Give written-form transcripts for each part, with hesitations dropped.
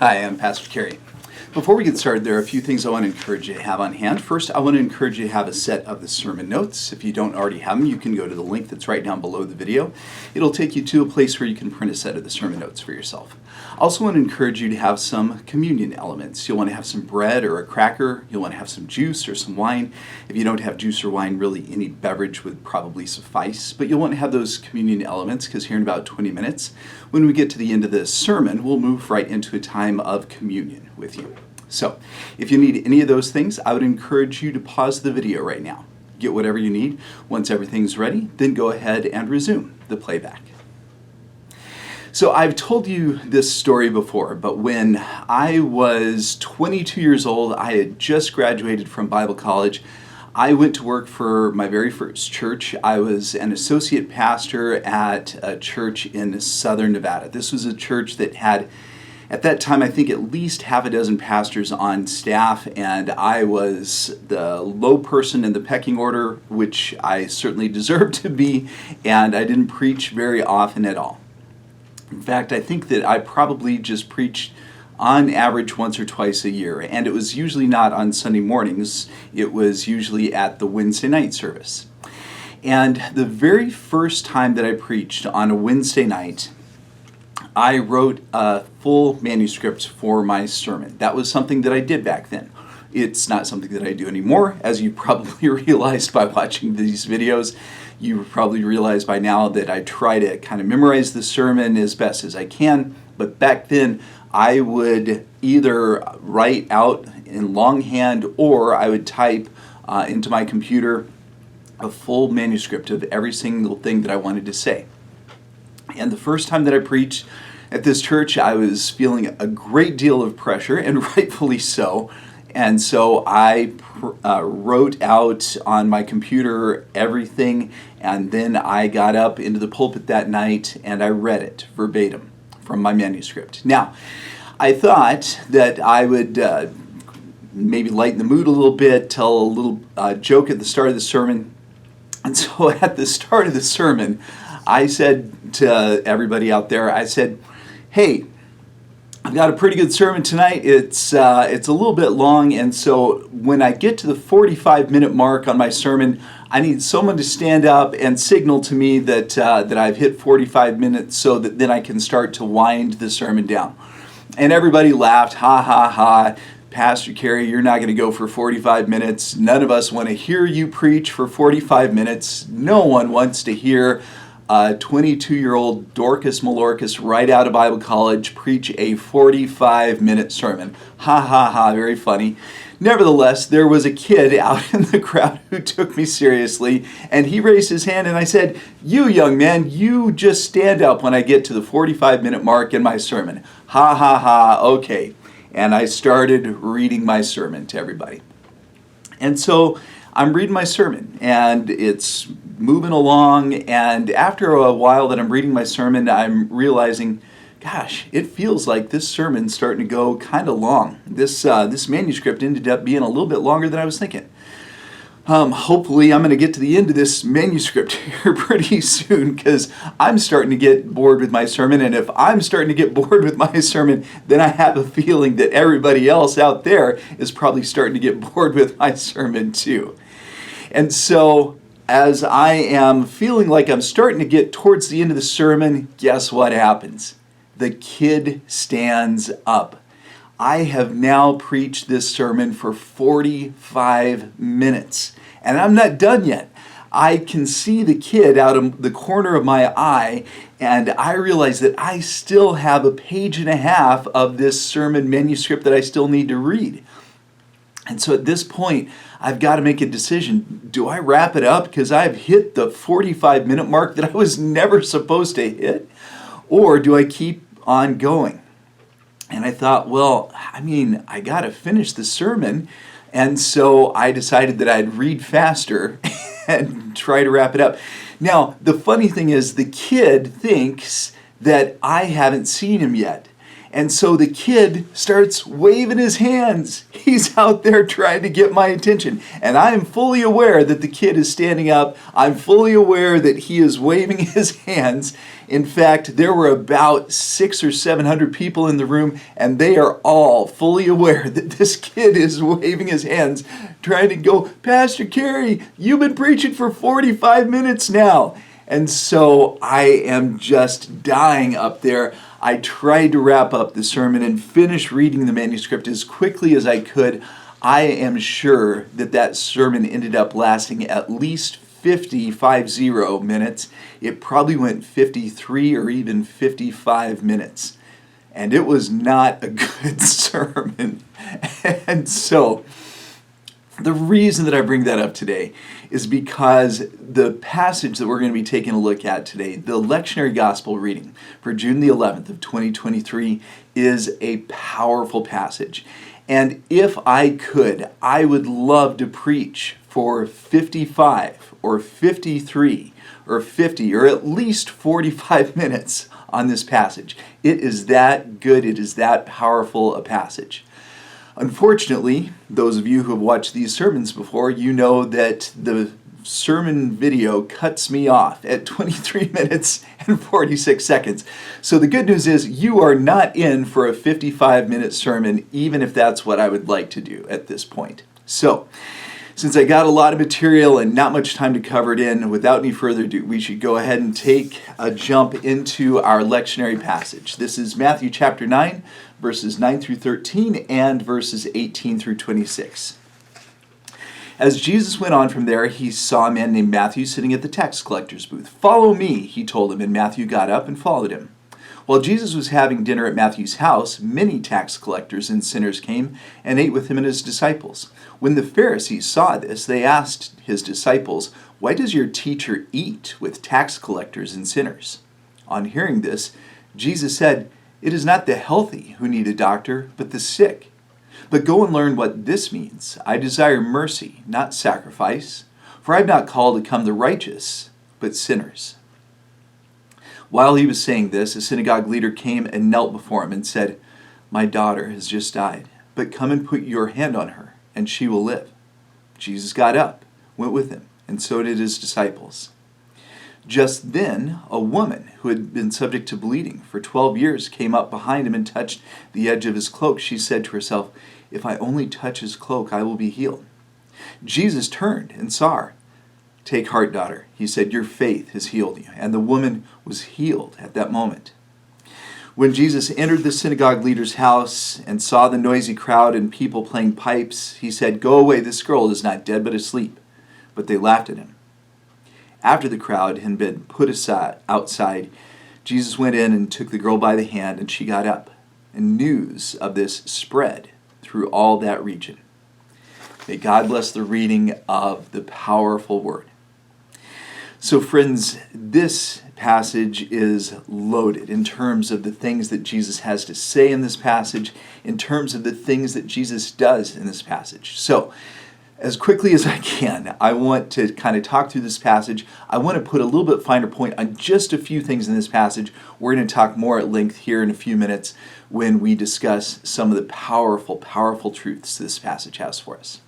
Hi, I'm Pastor Kerry. Before we get started, there are a few things I want to encourage you to have on hand. First, I want to encourage you to have a set of the sermon notes. If you don't already have them, you can go to the link that's right down below the video. It'll take you to a place where you can print a set of the sermon notes for yourself. I also want to encourage you to have some communion elements. You'll want to have some bread or a cracker. You'll want to have some juice or some wine. If you don't have juice or wine, really any beverage would probably suffice. But you'll want to have those communion elements because here in about 20 minutes, when we get to the end of this sermon, we'll move right into a time of communion with you. So, if you need any of those things, I would encourage you to pause the video right now. Get whatever you need. Once everything's ready, then go ahead and resume the playback. So, I've told you this story before, but when I was 22 years old, I had just graduated from Bible college. I went to work for my very first church. I was an associate pastor at a church in Southern Nevada. This was a church that had, at that time, I think at least half a dozen pastors on staff, and I was the low person in the pecking order, which I certainly deserved to be, and I didn't preach very often at all. In fact, I think that I probably just preached on average once or twice a year, and it was usually not on Sunday mornings. It was usually at the Wednesday night service. And the very first time that I preached on a Wednesday night, I wrote a full manuscript for my sermon. That was something that I did back then. It's not something that I do anymore, as you probably realized by watching these videos. You probably realize by now that I try to kind of memorize the sermon as best as I can, but back then I would either write out in longhand or I would type into my computer a full manuscript of every single thing that I wanted to say. And the first time that I preached at this church, I was feeling a great deal of pressure, and rightfully so. And so I wrote out on my computer everything, and then I got up into the pulpit that night and I read it verbatim from my manuscript. Now, I thought that I would maybe lighten the mood a little bit, tell a little joke at the start of the sermon. And so at the start of the sermon, I said to everybody out there, I said, hey, I've got a pretty good sermon tonight. It's a little bit long, and so when I get to the 45-minute mark on my sermon, I need someone to stand up and signal to me that I've hit 45 minutes so that then I can start to wind the sermon down. And everybody laughed, ha, ha, ha. Pastor Kerry, you're not going to go for 45 minutes. None of us want to hear you preach for 45 minutes. No one wants to hear a 22-year-old Dorcas Malorcas right out of Bible college preach a 45-minute sermon. Ha, ha, ha, very funny. Nevertheless, there was a kid out in the crowd who took me seriously, and he raised his hand, and I said, you young man, you just stand up when I get to the 45-minute mark in my sermon. Ha, ha, ha, okay. And I started reading my sermon to everybody. And so I'm reading my sermon, and it's moving along, and after a while that I'm reading my sermon, I'm realizing, gosh, it feels like this sermon's starting to go kind of long. This manuscript ended up being a little bit longer than I was thinking. Hopefully I'm going to get to the end of this manuscript here pretty soon, because I'm starting to get bored with my sermon, and if I'm starting to get bored with my sermon, then I have a feeling that everybody else out there is probably starting to get bored with my sermon too. And so, as I am feeling like I'm starting to get towards the end of the sermon, guess what happens? The kid stands up. I have now preached this sermon for 45 minutes, and I'm not done yet. I can see the kid out of the corner of my eye, and I realize that I still have a page and a half of this sermon manuscript that I still need to read. And so at this point, I've got to make a decision. Do I wrap it up because I've hit the 45-minute mark that I was never supposed to hit? Or do I keep on going? And I thought, well, I got to finish the sermon. And so I decided that I'd read faster and try to wrap it up. Now, the funny thing is the kid thinks that I haven't seen him yet. And so the kid starts waving his hands. He's out there trying to get my attention. And I am fully aware that the kid is standing up. I'm fully aware that he is waving his hands. In fact, there were about 600 or 700 people in the room, and they are all fully aware that this kid is waving his hands, trying to go, Pastor Kerry, you've been preaching for 45 minutes now. And so I am just dying up there. I tried to wrap up the sermon and finish reading the manuscript as quickly as I could. I am sure that that sermon ended up lasting at least 50 minutes. It probably went 53 or even 55 minutes. And it was not a good sermon. And so the reason that I bring that up today is because the passage that we're going to be taking a look at today, the lectionary gospel reading for June the 11th of 2023, is a powerful passage. And if I could, I would love to preach for 55 or 53 or 50 or at least 45 minutes on this passage. It is that good, it is that powerful a passage. Unfortunately, those of you who have watched these sermons before, you know that the sermon video cuts me off at 23 minutes and 46 seconds. So the good news is you are not in for a 55-minute sermon, even if that's what I would like to do at this point. So, since I got a lot of material and not much time to cover it in, without any further ado, we should go ahead and take a jump into our lectionary passage. This is Matthew chapter 9, verses 9 through 13, and verses 18 through 26. As Jesus went on from there, he saw a man named Matthew sitting at the tax collector's booth. "Follow me," he told him, and Matthew got up and followed him. While Jesus was having dinner at Matthew's house, many tax collectors and sinners came and ate with him and his disciples. When the Pharisees saw this, they asked his disciples, "Why does your teacher eat with tax collectors and sinners?" On hearing this, Jesus said, "It is not the healthy who need a doctor, but the sick. But go and learn what this means. I desire mercy, not sacrifice, for I have not called to come the righteous, but sinners." While he was saying this, a synagogue leader came and knelt before him and said, "My daughter has just died, but come and put your hand on her, and she will live." Jesus got up, went with him, and so did his disciples. Just then, a woman who had been subject to bleeding for 12 years came up behind him and touched the edge of his cloak. She said to herself, "If I only touch his cloak, I will be healed." Jesus turned and saw her. "Take heart, daughter," he said, "your faith has healed you." And the woman was healed at that moment. When Jesus entered the synagogue leader's house and saw the noisy crowd and people playing pipes, he said, "Go away, this girl is not dead but asleep." But they laughed at him. After the crowd had been put outside, Jesus went in and took the girl by the hand, and she got up. And news of this spread through all that region. May God bless the reading of the powerful word. So friends, this passage is loaded in terms of the things that Jesus has to say in this passage, in terms of the things that Jesus does in this passage. So, as quickly as I can, I want to kind of talk through this passage. I want to put a little bit finer point on just a few things in this passage. We're going to talk more at length here in a few minutes when we discuss some of the powerful, powerful truths this passage has for us.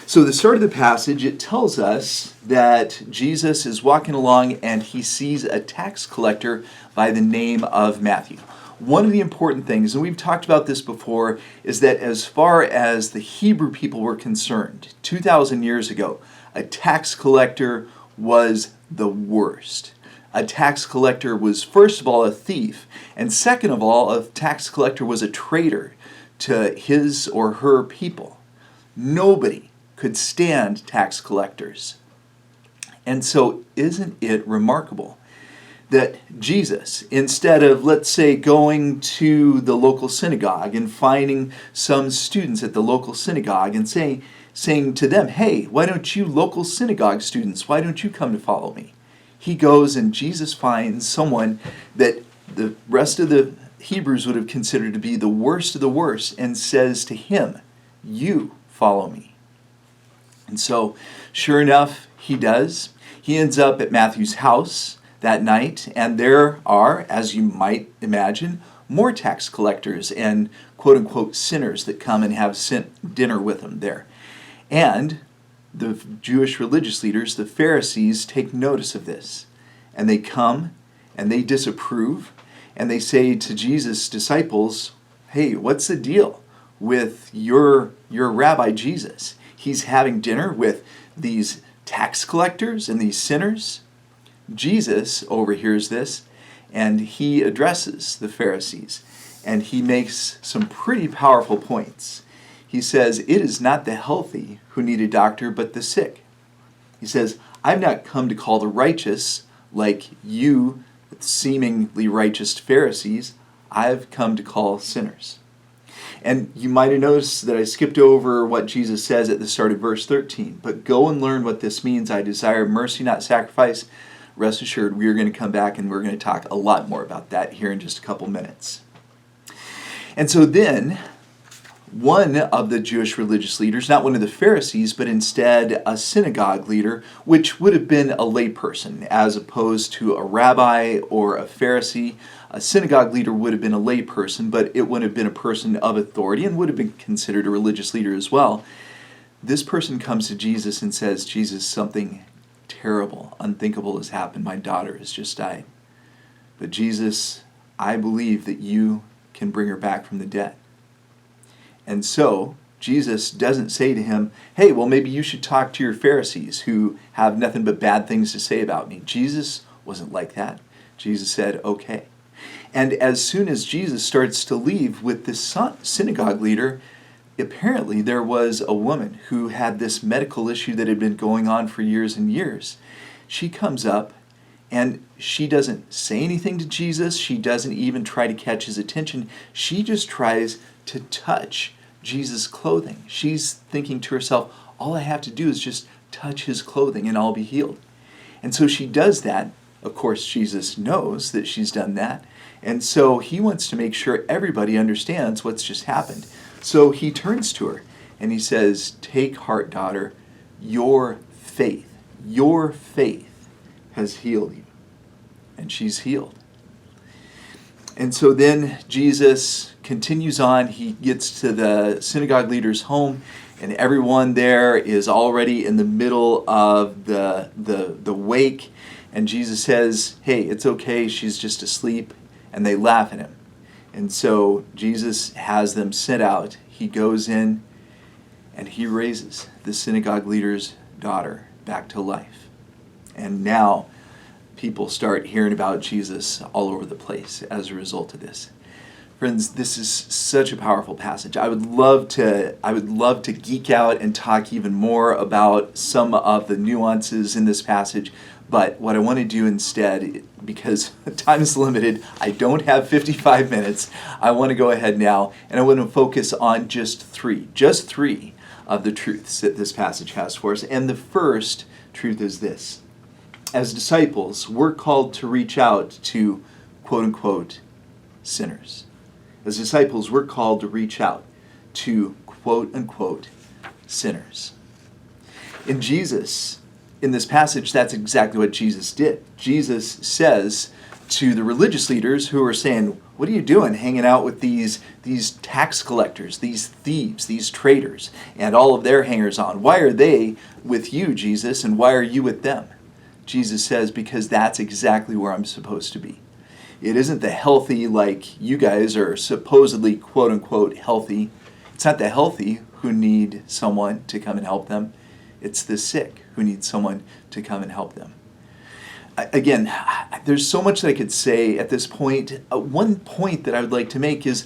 So the start of the passage, it tells us that Jesus is walking along and he sees a tax collector by the name of Matthew. One of the important things, and we've talked about this before, is that as far as the Hebrew people were concerned, 2,000 years ago, a tax collector was the worst. A tax collector was, first of all, a thief, and second of all, a tax collector was a traitor to his or her people. Nobody could stand tax collectors. And so isn't it remarkable that Jesus, instead of, let's say, going to the local synagogue and finding some students at the local synagogue and saying to them, "Hey, why don't you local synagogue students, why don't you come to follow me?" He goes and Jesus finds someone that the rest of the Hebrews would have considered to be the worst of the worst and says to him, "You follow me." And so, sure enough, he does. He ends up at Matthew's house that night, and there are, as you might imagine, more tax collectors and quote-unquote sinners that come and have dinner with him there. And the Jewish religious leaders, the Pharisees, take notice of this. And they come and they disapprove and they say to Jesus' disciples, hey, what's the deal with your rabbi Jesus? He's having dinner with these tax collectors and these sinners. Jesus overhears this and he addresses the Pharisees and he makes some pretty powerful points. He says, it is not the healthy who need a doctor, but the sick. He says, I've not come to call the righteous like you, seemingly righteous Pharisees. I've come to call sinners. And you might have noticed that I skipped over what Jesus says at the start of verse 13. But go and learn what this means. I desire mercy, not sacrifice. Rest assured, we are going to come back and we're going to talk a lot more about that here in just a couple minutes. And so then, one of the Jewish religious leaders, not one of the Pharisees, but instead a synagogue leader, which would have been a layperson as opposed to a rabbi or a Pharisee. A synagogue leader would have been a layperson, but it would have been a person of authority and would have been considered a religious leader as well. This person comes to Jesus and says, Jesus, something terrible, unthinkable has happened. My daughter has just died. But Jesus, I believe that you can bring her back from the dead. And so, Jesus doesn't say to him, hey, well, maybe you should talk to your Pharisees who have nothing but bad things to say about me. Jesus wasn't like that. Jesus said, okay. And as soon as Jesus starts to leave with this synagogue leader, apparently there was a woman who had this medical issue that had been going on for years and years. She comes up and she doesn't say anything to Jesus. She doesn't even try to catch his attention. She just tries to touch Jesus' clothing. She's thinking to herself, all I have to do is just touch his clothing and I'll be healed. And so she does that. Of course, Jesus knows that she's done that. And so he wants to make sure everybody understands what's just happened. So he turns to her and he says, take heart, daughter, your faith has healed you. And she's healed. And so then Jesus continues on. He gets to the synagogue leader's home, and everyone there is already in the middle of the wake. And Jesus says, hey, it's okay, she's just asleep. And they laugh at him. And so Jesus has them sent out. He goes in and he raises the synagogue leader's daughter back to life. And now people start hearing about Jesus all over the place as a result of this. Friends, this is such a powerful passage. I would love to geek out and talk even more about some of the nuances in this passage, but what I want to do instead, because time is limited, I don't have 55 minutes, I want to go ahead now and I want to focus on just three of the truths that this passage has for us. And the first truth is this. As disciples, we're called to reach out to quote-unquote sinners. As disciples, we're called to reach out to quote-unquote sinners. In this passage, that's exactly what Jesus did. Jesus says to the religious leaders who are saying, what are you doing hanging out with these tax collectors, these thieves, these traitors, and all of their hangers-on? Why are they with you, Jesus, and why are you with them? Jesus says, because that's exactly where I'm supposed to be. It isn't the healthy like you guys are supposedly quote-unquote healthy. It's not the healthy who need someone to come and help them. It's the sick who need someone to come and help them. Again, there's so much that I could say at this point. One point that I would like to make is,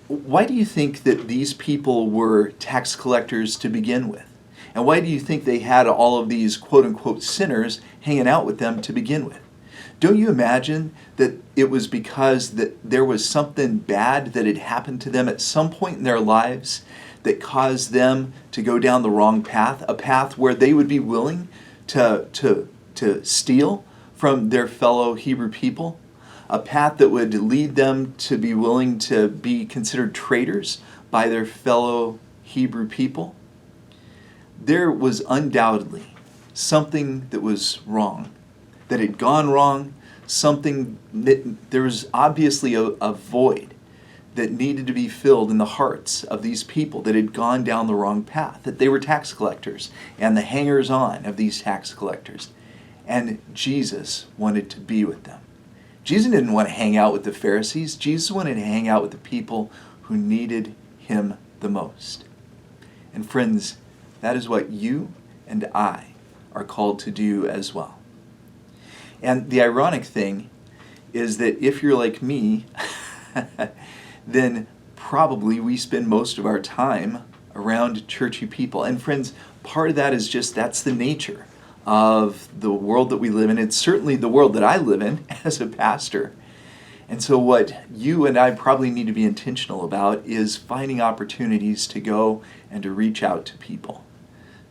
why do you think that these people were tax collectors to begin with? And why do you think they had all of these quote-unquote sinners hanging out with them to begin with? Don't you imagine that it was because that there was something bad that had happened to them at some point in their lives that caused them to go down the wrong path, a path where they would be willing to steal from their fellow Hebrew people, a path that would lead them to be willing to be considered traitors by their fellow Hebrew people? There was undoubtedly something that was wrong, that had gone wrong, something that there was obviously a void that needed to be filled in the hearts of these people that had gone down the wrong path, that they were tax collectors and the hangers-on of these tax collectors. And Jesus wanted to be with them. Jesus didn't want to hang out with the Pharisees. Jesus wanted to hang out with the people who needed him the most. And friends, that is what you and I are called to do as well. And the ironic thing is that if you're like me, then probably we spend most of our time around churchy people. And friends, part of that is just that's the nature of the world that we live in. It's certainly the world that I live in as a pastor. And so what you and I probably need to be intentional about is finding opportunities to go and to reach out to people.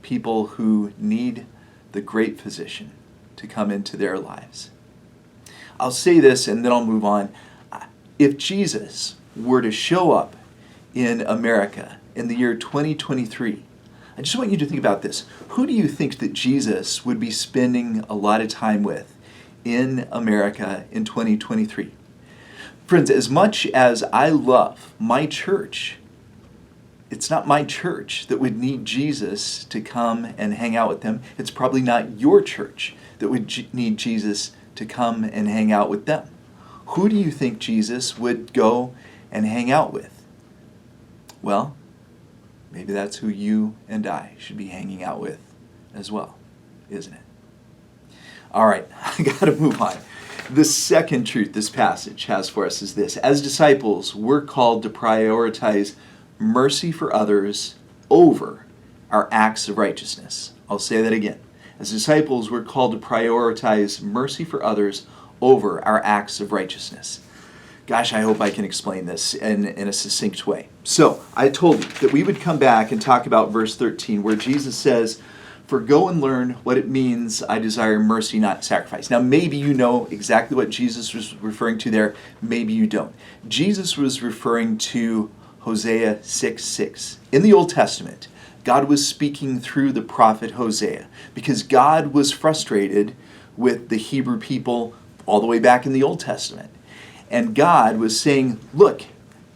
People who need the great physician to come into their lives. I'll say this and then I'll move on. If Jesus were to show up in America in the year 2023, I just want you to think about this. Who do you think that Jesus would be spending a lot of time with in America in 2023? Friends, as much as I love my church, it's not my church that would need Jesus to come and hang out with them. It's probably not your church that would need Jesus to come and hang out with them. Who do you think Jesus would go and hang out with? Well, maybe that's who you and I should be hanging out with as well, isn't it? All right, I got to move on. The second truth this passage has for us is this. As disciples, we're called to prioritize mercy for others over our acts of righteousness. I'll say that again. As disciples, we're called to prioritize mercy for others over our acts of righteousness. Gosh, I hope I can explain this in a succinct way. So, I told you that we would come back and talk about verse 13, where Jesus says, "For go and learn what it means, I desire mercy, not sacrifice." Now, maybe you know exactly what Jesus was referring to there. Maybe you don't. Jesus was referring to Hosea 6:6. In the Old Testament, God was speaking through the prophet Hosea because God was frustrated with the Hebrew people all the way back in the Old Testament. And God was saying, look,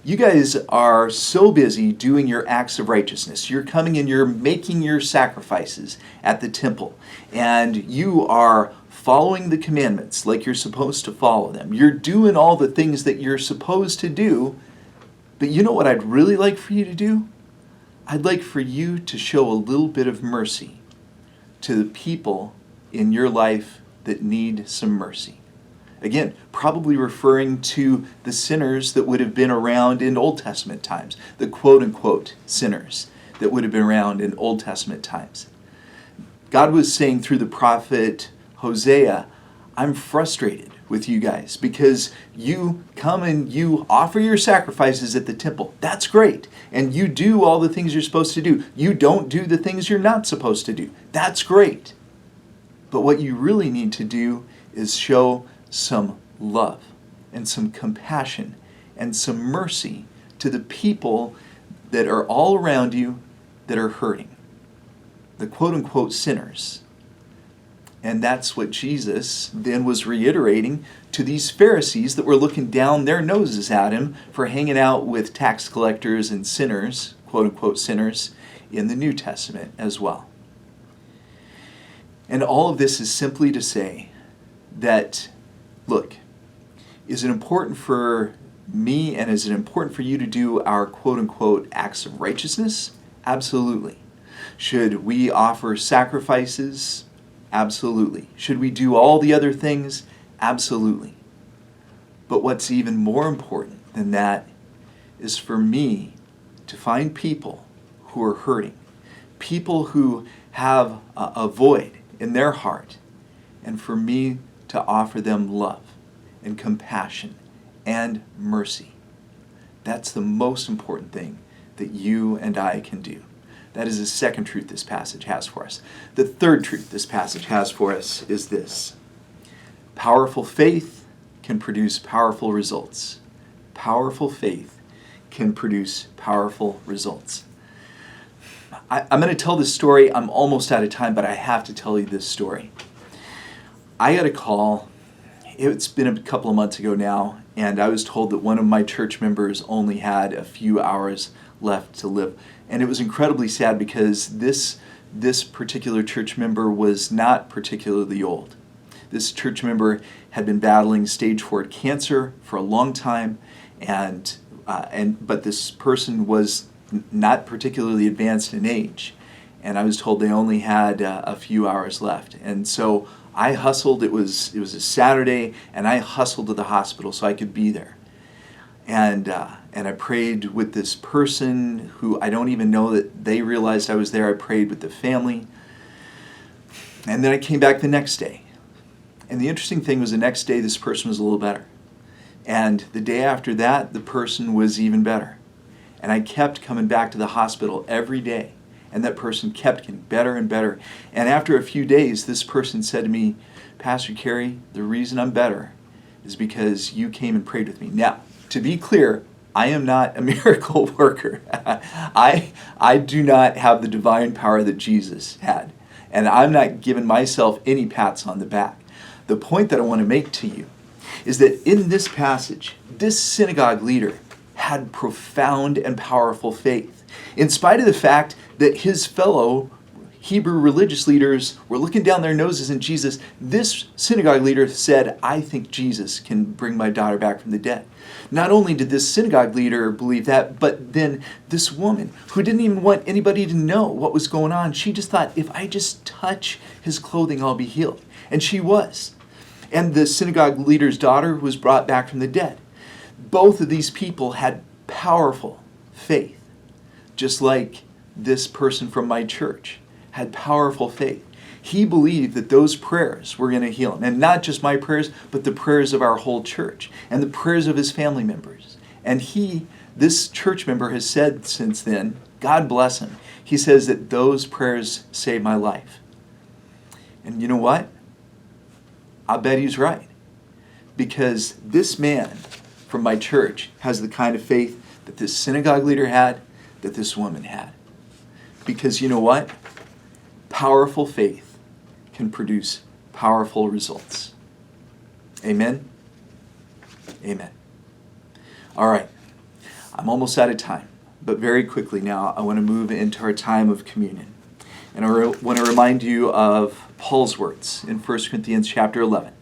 you guys are so busy doing your acts of righteousness. You're coming and you're making your sacrifices at the temple. And you are following the commandments like you're supposed to follow them. You're doing all the things that you're supposed to do. But you know what I'd really like for you to do? I'd like for you to show a little bit of mercy to the people in your life that need some mercy. Again, probably referring to the sinners that would have been around in Old Testament times, the quote-unquote sinners that would have been around in Old Testament times. God was saying through the prophet Hosea, I'm frustrated with you guys because you come and you offer your sacrifices at the temple. That's great. And you do all the things you're supposed to do. You don't do the things you're not supposed to do. That's great. But what you really need to do is show some love and some compassion and some mercy to the people that are all around you that are hurting. The quote-unquote sinners. And that's what Jesus then was reiterating to these Pharisees that were looking down their noses at him for hanging out with tax collectors and sinners, quote-unquote sinners, in the New Testament as well. And all of this is simply to say that, look, is it important for me and is it important for you to do our quote-unquote acts of righteousness? Absolutely. Should we offer sacrifices? Absolutely. Should we do all the other things? Absolutely. But what's even more important than that is for me to find people who are hurting, people who have a void in their heart, and for me to offer them love and compassion and mercy. That's the most important thing that you and I can do. That is the second truth this passage has for us. The third truth this passage has for us is this. Powerful faith can produce powerful results. Powerful faith can produce powerful results. I'm going to tell this story. I'm almost out of time, but I have to tell you this story. I got a call. It's been a couple of months ago now, and I was told that one of my church members only had a few hours left to live. And it was incredibly sad because this particular church member was not particularly old. This church member had been battling stage 4 cancer for a long time, but this person was not particularly advanced in age. And I was told they only had a few hours left. And so I hustled. It was a Saturday, and I hustled to the hospital so I could be there. And I prayed with this person who I don't even know that they realized I was there. I prayed with the family. And then I came back the next day. And the interesting thing was the next day this person was a little better. And the day after that, the person was even better. And I kept coming back to the hospital every day. And that person kept getting better and better. And after a few days, this person said to me, Pastor Kerry, the reason I'm better is because you came and prayed with me. Now, to be clear, I am not a miracle worker. I do not have the divine power that Jesus had. And I'm not giving myself any pats on the back. The point that I want to make to you is that in this passage, this synagogue leader had profound and powerful faith. In spite of the fact that his fellow Hebrew religious leaders were looking down their noses at Jesus, this synagogue leader said, I think Jesus can bring my daughter back from the dead. Not only did this synagogue leader believe that, but then this woman, who didn't even want anybody to know what was going on, she just thought, if I just touch his clothing, I'll be healed. And she was. And the synagogue leader's daughter was brought back from the dead. Both of these people had powerful faith, just like this person from my church had powerful faith. He believed that those prayers were going to heal him. And not just my prayers, but the prayers of our whole church and the prayers of his family members. And this church member has said since then, God bless him, he says that those prayers saved my life. And you know what? I bet he's right. Because this man from my church has the kind of faith that this synagogue leader had, that this woman had. Because you know what? Powerful faith can produce powerful results. Amen? Amen. All right. I'm almost out of time. But very quickly now, I want to move into our time of communion. And I want to remind you of Paul's words in 1 Corinthians chapter 11.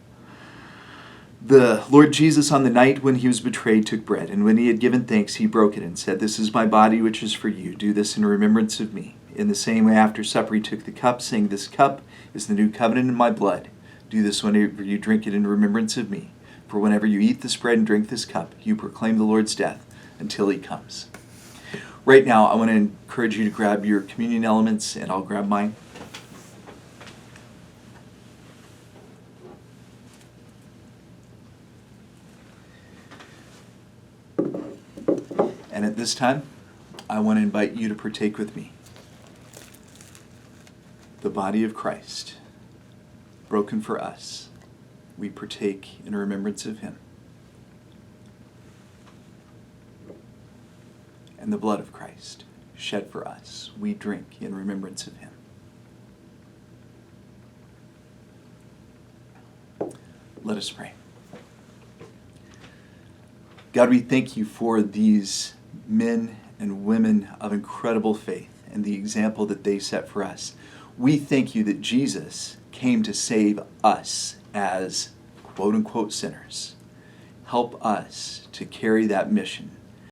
The Lord Jesus, on the night when he was betrayed, took bread, and when he had given thanks, he broke it and said, This is my body which is for you. Do this in remembrance of me. In the same way, after supper, he took the cup, saying, This cup is the new covenant in my blood. Do this whenever you drink it in remembrance of me. For whenever you eat this bread and drink this cup, you proclaim the Lord's death until he comes. Right now, I want to encourage you to grab your communion elements, and I'll grab mine. And at this time, I want to invite you to partake with me. The body of Christ, broken for us, we partake in remembrance of him. And the blood of Christ, shed for us, we drink in remembrance of him. Let us pray. God, we thank you for these men and women of incredible faith and the example that they set for us. We thank you that Jesus came to save us as quote-unquote sinners. Help us to carry that mission